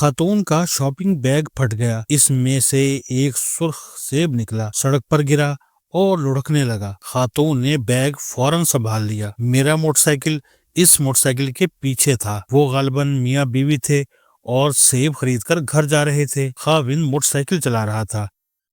خاتون کا shopping bag پھٹ گیا، اس میں سے ایک سرخ سیب نکلا، سڑک پر گرا اور لڑکنے لگا۔ خاتون نے بیگ فوراً سنبھال لیا۔ میرا موٹر سائیکل اس موٹر سائیکل کے پیچھے تھا۔ وہ غالباً میاں بیوی تھے اور سیب خرید کر گھر جا رہے تھے۔ خاوند موٹر سائیکل چلا رہا تھا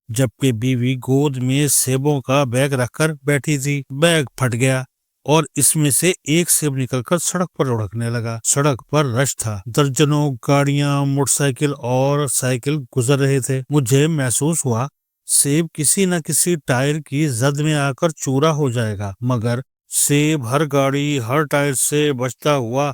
جبکہ بیوی گود میں سیبوں کا بیگ رکھ کر بیٹھی تھی۔ بیگ پھٹ گیا اور اس میں سے ایک سیب نکل کر سڑک پر لڑکنے لگا۔ سڑک پر رش تھا، درجنوں گاڑیاں، موٹر سائیکل اور سائیکل گزر رہے تھے۔ مجھے محسوس ہوا سیب کسی نہ کسی ٹائر کی زد میں آ کر چورا ہو جائے گا، مگر سیب ہر گاڑی، ہر ٹائر سے بچتا ہوا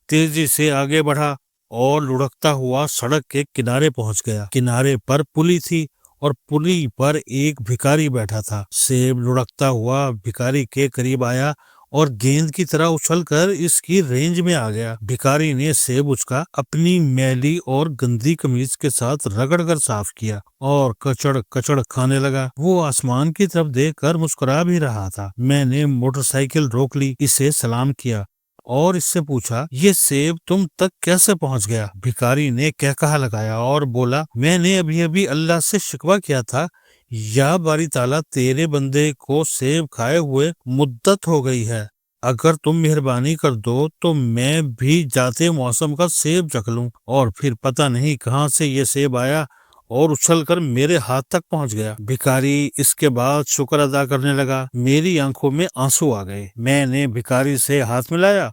تیزی سے آگے بڑھا اور لڑکتا ہوا سڑک کے کنارے پہنچ گیا۔ کنارے پر پلی تھی اور پلی پر ایک بھکاری بیٹھا تھا۔ سیب لڑکتا ہوا بھکاری کے قریب آیا اور گیند کی طرح اچھل کر اس کی رینج میں آ گیا۔ بھکاری نے سیب اچکا، اپنی میلی اور گندی قمیض کے ساتھ رگڑ کر صاف کیا اور کچڑ کچڑ کھانے لگا۔ وہ آسمان کی طرف دیکھ کر مسکرا بھی رہا تھا۔ میں نے موٹر سائیکل روک لی، اسے سلام کیا اور اس سے پوچھا، یہ سیب تم تک کیسے پہنچ گیا؟ بھکاری نے کہا لگایا اور بولا، میں نے ابھی اللہ سے شکوہ کیا تھا، یا باری تعالیٰ تیرے بندے کو سیب کھائے ہوئے مدت ہو گئی ہے، اگر تم مہربانی کر دو تو میں بھی جاتے موسم کا سیب چکھ لوں۔ اور پھر پتہ نہیں کہاں سے یہ سیب آیا اور اچھل کر میرے ہاتھ تک پہنچ گیا۔ بھکاری اس کے بعد شکر ادا کرنے لگا۔ میری آنکھوں میں آنسو آ گئے۔ میں نے بھکاری سے ہاتھ ملایا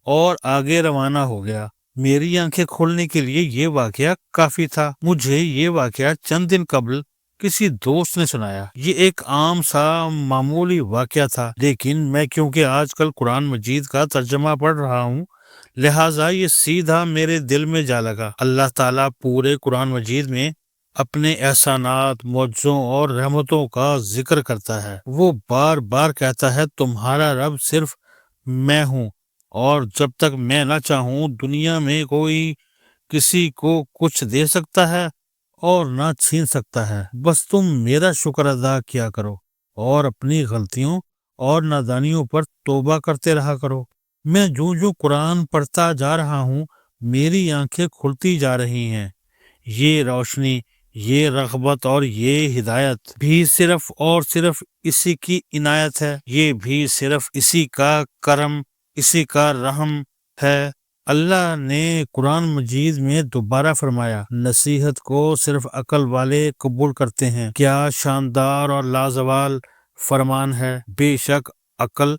اور آگے روانہ ہو گیا۔ میری آنکھیں کھولنے کے لیے یہ واقعہ کافی تھا۔ مجھے یہ واقعہ چند دن قبل کسی دوست نے سنایا۔ یہ ایک عام سا معمولی واقعہ تھا، لیکن میں کیونکہ آج کل قرآن مجید کا ترجمہ پڑھ رہا ہوں، لہٰذا یہ سیدھا میرے دل میں جا لگا۔ اللہ تعالیٰ پورے قرآن مجید میں اپنے احسانات، معجزوں اور رحمتوں کا ذکر کرتا ہے۔ وہ بار بار کہتا ہے، تمہارا رب صرف میں ہوں، اور جب تک میں نہ چاہوں دنیا میں کوئی کسی کو کچھ دے سکتا ہے اور نہ چھین سکتا ہے۔ بس تم میرا شکر ادا کیا کرو اور اپنی غلطیوں اور نادانیوں پر توبہ کرتے رہا کرو۔ میں جو قرآن پڑھتا جا رہا ہوں، میری آنکھیں کھلتی جا رہی ہیں۔ یہ روشنی، یہ رغبت اور یہ ہدایت بھی صرف اور صرف اسی کی عنایت ہے۔ یہ بھی صرف اسی کا کرم، اسی کا رحم ہے۔ اللہ نے قرآن مجید میں دوبارہ فرمایا، نصیحت کو صرف عقل والے قبول کرتے ہیں۔ کیا شاندار اور لازوال فرمان ہے۔ بے شک عقل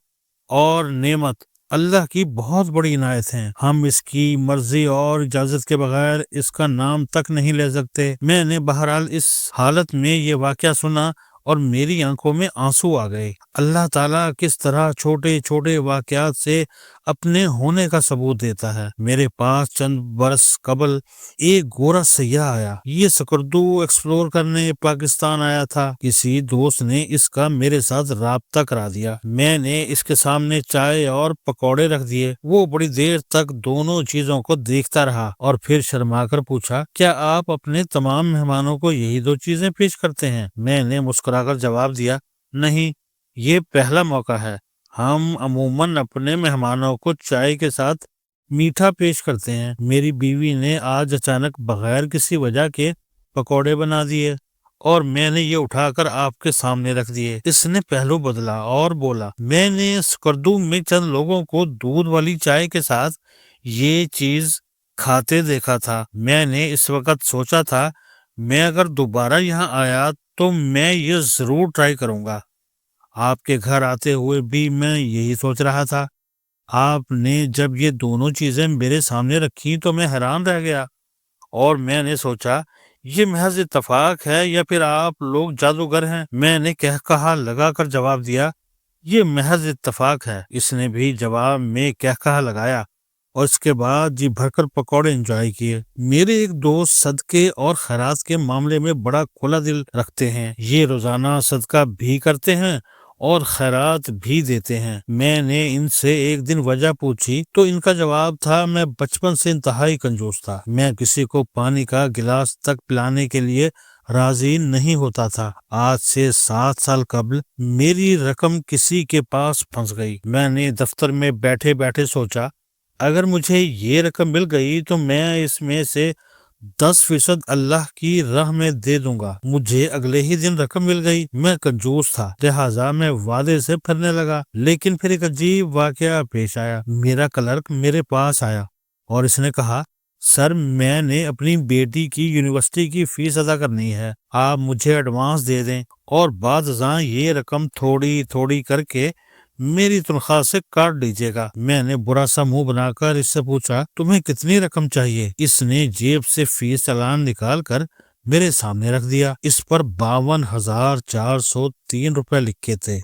اور نعمت اللہ کی بہت بڑی عنایت ہیں۔ ہم اس کی مرضی اور اجازت کے بغیر اس کا نام تک نہیں لے سکتے۔ میں نے بہرحال اس حالت میں یہ واقعہ سنا اور میری آنکھوں میں آنسو آ گئے۔ اللہ تعالیٰ کس طرح چھوٹے چھوٹے واقعات سے اپنے ہونے کا ثبوت دیتا ہے۔ میرے پاس چند برس قبل ایک گورا سیاح آیا۔ یہ سکردو ایکسپلور کرنے پاکستان آیا تھا۔ کسی دوست نے اس کا میرے ساتھ رابطہ کرا دیا۔ میں نے اس کے سامنے چائے اور پکوڑے رکھ دیے۔ وہ بڑی دیر تک دونوں چیزوں کو دیکھتا رہا اور پھر شرما کر پوچھا، کیا آپ اپنے تمام مہمانوں کو یہی دو چیزیں پیش کرتے ہیں؟ میں نے مسکرا کر جواب دیا، نہیں، یہ پہلا موقع ہے۔ ہم عموماً اپنے مہمانوں کو چائے کے ساتھ میٹھا پیش کرتے ہیں۔ میری بیوی نے آج اچانک بغیر کسی وجہ کے پکوڑے بنا دیے اور میں نے یہ اٹھا کر آپ کے سامنے رکھ دیے۔ اس نے پہلو بدلا اور بولا، میں نے سکردو میں چند لوگوں کو دودھ والی چائے کے ساتھ یہ چیز کھاتے دیکھا تھا۔ میں نے اس وقت سوچا تھا، میں اگر دوبارہ یہاں آیا تو میں یہ ضرور ٹرائی کروں گا۔ آپ کے گھر آتے ہوئے بھی میں یہی سوچ رہا تھا۔ آپ نے جب یہ دونوں چیزیں میرے سامنے رکھی تو میں حیران رہ گیا اور میں نے سوچا، یہ محض اتفاق ہے یا پھر آپ لوگ جادوگر ہیں؟ میں نے کہا لگا کر جواب دیا، یہ محض اتفاق ہے۔ اس نے بھی جواب میں کہا لگایا اور اس کے بعد جی بھر کر پکوڑے انجوائے کیے۔ میرے ایک دوست صدقے اور خیرات کے معاملے میں بڑا کھلا دل رکھتے ہیں۔ یہ روزانہ صدقہ بھی کرتے ہیں اور خیرات بھی دیتے ہیں۔ میں نے ان سے ایک دن وجہ پوچھی تو ان کا جواب تھا، میں بچپن سے انتہائی کنجوس تھا۔ میں کسی کو پانی کا گلاس تک پلانے کے لیے راضی نہیں ہوتا تھا۔ آج سے 7 سال قبل میری رقم کسی کے پاس پھنس گئی۔ میں نے دفتر میں بیٹھے بیٹھے سوچا، اگر مجھے یہ رقم مل گئی تو میں اس میں سے 10% اللہ کی راہ میں دے دوں گا۔ مجھے اگلے ہی دن رقم مل گئی۔ میں کنجوس تھا، لہٰذا میں وعدے سے پھرنے لگا، لیکن پھر ایک عجیب واقعہ پیش آیا۔ میرا کلرک میرے پاس آیا اور اس نے کہا، سر میں نے اپنی بیٹی کی یونیورسٹی کی فیس ادا کرنی ہے، آپ مجھے ایڈوانس دے دیں اور بعد ازاں یہ رقم تھوڑی تھوڑی کر کے میری تنخواہ سے کاٹ لیجیے گا۔ میں نے برا سا منہ بنا کر اس سے پوچھا، تمہیں کتنی رقم چاہیے؟ اس نے جیب سے فیس چالان نکال کر میرے سامنے رکھ دیا۔ اس پر 52,403 روپے لکھے تھے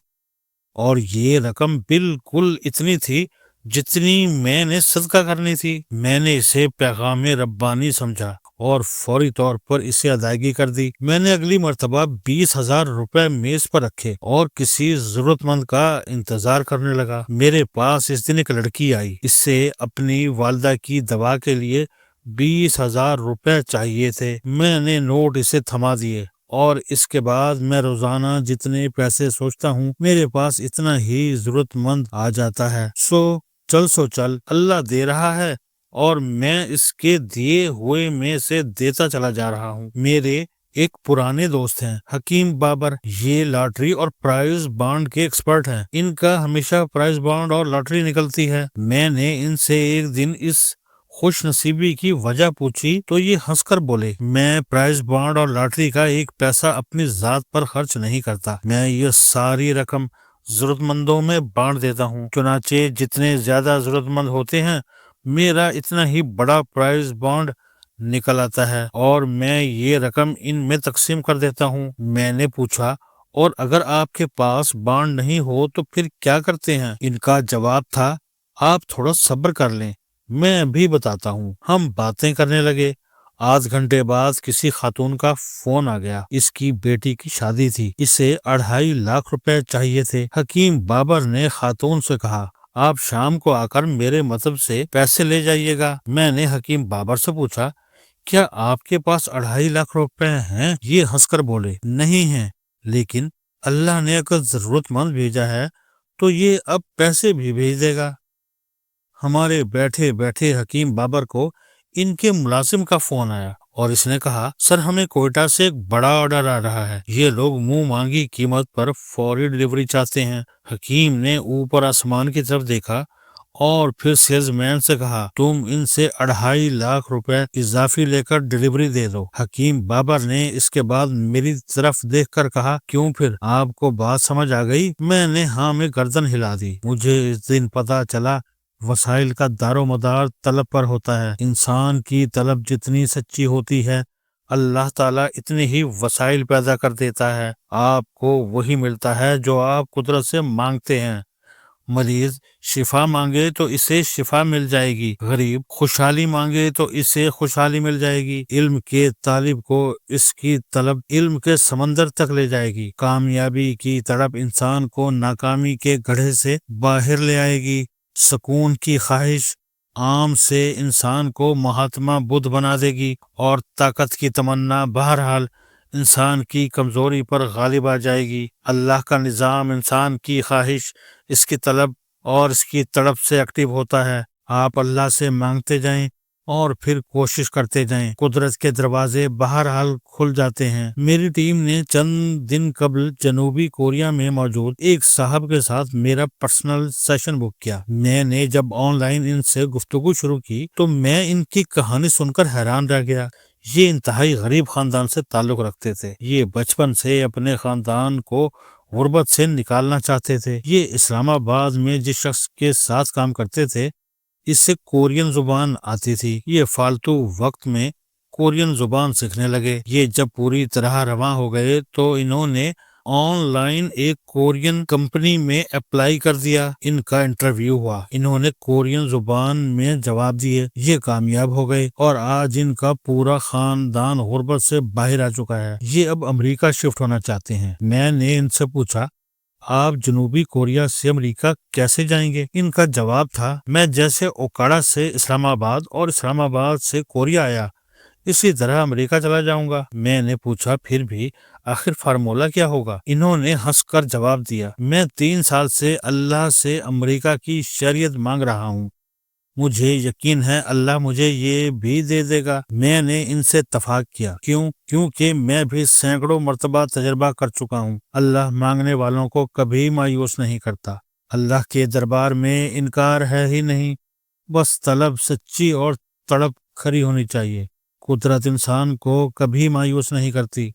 اور یہ رقم بالکل اتنی تھی جتنی میں نے صدقہ کرنی تھی۔ میں نے اسے پیغام ربانی سمجھا اور فوری طور پر اسے ادائیگی کر دی۔ میں نے اگلی مرتبہ 20,000 روپے میز پر رکھے اور کسی ضرورت مند کا انتظار کرنے لگا۔ میرے پاس اس دن ایک لڑکی آئی، اس سے اپنی والدہ کی دوا کے لیے 20,000 روپے چاہیے تھے۔ میں نے نوٹ اسے تھما دیے اور اس کے بعد میں روزانہ جتنے پیسے سوچتا ہوں میرے پاس اتنا ہی ضرورت مند آ جاتا ہے۔ سو چل اللہ دے رہا ہے اور میں اس کے دیے ہوئے میں سے دیتا چلا جا رہا ہوں۔ میرے ایک پرانے دوست ہیں حکیم بابر، یہ لاٹری اور پرائز بانڈ کے ایکسپرٹ ہیں۔ ان کا ہمیشہ پرائز بانڈ اور لاٹری نکلتی ہے۔ میں نے ان سے ایک دن اس خوش نصیبی کی وجہ پوچھی تو یہ ہنس کر بولے، میں پرائز بانڈ اور لاٹری کا ایک پیسہ اپنی ذات پر خرچ نہیں کرتا، میں یہ ساری رقم ضرورت مندوں میں بانٹ دیتا ہوں۔ چنانچہ جتنے زیادہ ضرورت مند ہوتے ہیں میرا اتنا ہی بڑا پرائز بانڈ نکل آتا ہے اور میں یہ رقم ان میں تقسیم کر دیتا ہوں۔ میں نے پوچھا، اور اگر آپ کے پاس بانڈ نہیں ہو تو پھر کیا کرتے ہیں؟ ان کا جواب تھا، آپ تھوڑا صبر کر لیں، میں بھی بتاتا ہوں۔ ہم باتیں کرنے لگے۔ آدھ گھنٹے بعد کسی خاتون کا فون آ گیا۔ اس کی بیٹی کی شادی تھی، اسے 2.5 لاکھ روپے چاہیے تھے۔ حکیم بابر نے خاتون سے کہا، آپ شام کو آ کر میرے مطلب سے پیسے لے جائیے گا۔ میں نے حکیم بابر سے پوچھا، کیا آپ کے پاس 2.5 لاکھ روپے ہیں؟ یہ ہنس کر بولے، نہیں ہیں، لیکن اللہ نے اگر ضرورت مند بھیجا ہے تو یہ اب پیسے بھی بھیج دے گا۔ ہمارے بیٹھے بیٹھے حکیم بابر کو ان کے ملازم کا فون آیا اور اس نے کہا، سر ہمیں کوئٹہ سے ایک بڑا آرڈر آ رہا ہے، یہ لوگ منہ مانگی قیمت پر فوری ڈلیوری چاہتے ہیں۔ حکیم نے اوپر آسمان کی طرف دیکھا اور پھر سیلز مین سے کہا، تم ان سے 2.5 لاکھ روپے اضافی لے کر ڈلیوری دے دو۔ حکیم بابر نے اس کے بعد میری طرف دیکھ کر کہا، کیوں پھر آپ کو بات سمجھ آ گئی؟ میں نے ہاں میں گردن ہلا دی۔ مجھے اس دن پتا چلا وسائل کا دار و مدار طلب پر ہوتا ہے۔ انسان کی طلب جتنی سچی ہوتی ہے اللہ تعالیٰ اتنے ہی وسائل پیدا کر دیتا ہے۔ آپ کو وہی ملتا ہے جو آپ قدرت سے مانگتے ہیں۔ مریض شفا مانگے تو اسے شفا مل جائے گی، غریب خوشحالی مانگے تو اسے خوشحالی مل جائے گی، علم کے طالب کو اس کی طلب علم کے سمندر تک لے جائے گی، کامیابی کی طلب انسان کو ناکامی کے گڑھے سے باہر لے آئے گی، سکون کی خواہش عام سے انسان کو مہاتما بدھ بنا دے گی، اور طاقت کی تمنا بہرحال انسان کی کمزوری پر غالب آ جائے گی۔ اللہ کا نظام انسان کی خواہش، اس کی طلب اور اس کی تڑپ سے ایکٹیو ہوتا ہے۔ آپ اللہ سے مانگتے جائیں اور پھر کوشش کرتے جائیں، قدرت کے دروازے بہرحال کھل جاتے ہیں۔ میری ٹیم نے چند دن قبل جنوبی کوریا میں موجود ایک صاحب کے ساتھ میرا پرسنل سیشن بک کیا۔ میں نے جب آن لائن ان سے گفتگو شروع کی تو میں ان کی کہانی سن کر حیران رہ گیا۔ یہ انتہائی غریب خاندان سے تعلق رکھتے تھے۔ یہ بچپن سے اپنے خاندان کو غربت سے نکالنا چاہتے تھے۔ یہ اسلام آباد میں جس شخص کے ساتھ کام کرتے تھے اس سے کورین زبان آتی تھی۔ یہ فالتو وقت میں کورین زبان سیکھنے لگے۔ یہ جب پوری طرح رواں ہو گئے تو انہوں نے آن لائن ایک کورین کمپنی میں اپلائی کر دیا۔ ان کا انٹرویو ہوا، انہوں نے کورین زبان میں جواب دیے، یہ کامیاب ہو گئے اور آج ان کا پورا خاندان غربت سے باہر آ چکا ہے۔ یہ اب امریکہ شفٹ ہونا چاہتے ہیں۔ میں نے ان سے پوچھا، آپ جنوبی کوریا سے امریکہ کیسے جائیں گے؟ ان کا جواب تھا، میں جیسے اوکاڑا سے اسلام آباد اور اسلام آباد سے کوریا آیا اسی طرح امریکہ چلا جاؤں گا۔ میں نے پوچھا، پھر بھی آخر فارمولہ کیا ہوگا؟ انہوں نے ہنس کر جواب دیا، میں 3 سال سے اللہ سے امریکہ کی شریعت مانگ رہا ہوں، مجھے یقین ہے اللہ مجھے یہ بھی دے دے گا۔ میں نے ان سے اتفاق کیا، کیونکہ میں بھی سینکڑوں مرتبہ تجربہ کر چکا ہوں۔ اللہ مانگنے والوں کو کبھی مایوس نہیں کرتا۔ اللہ کے دربار میں انکار ہے ہی نہیں، بس طلب سچی اور تڑپ کھری ہونی چاہیے۔ قدرت انسان کو کبھی مایوس نہیں کرتی۔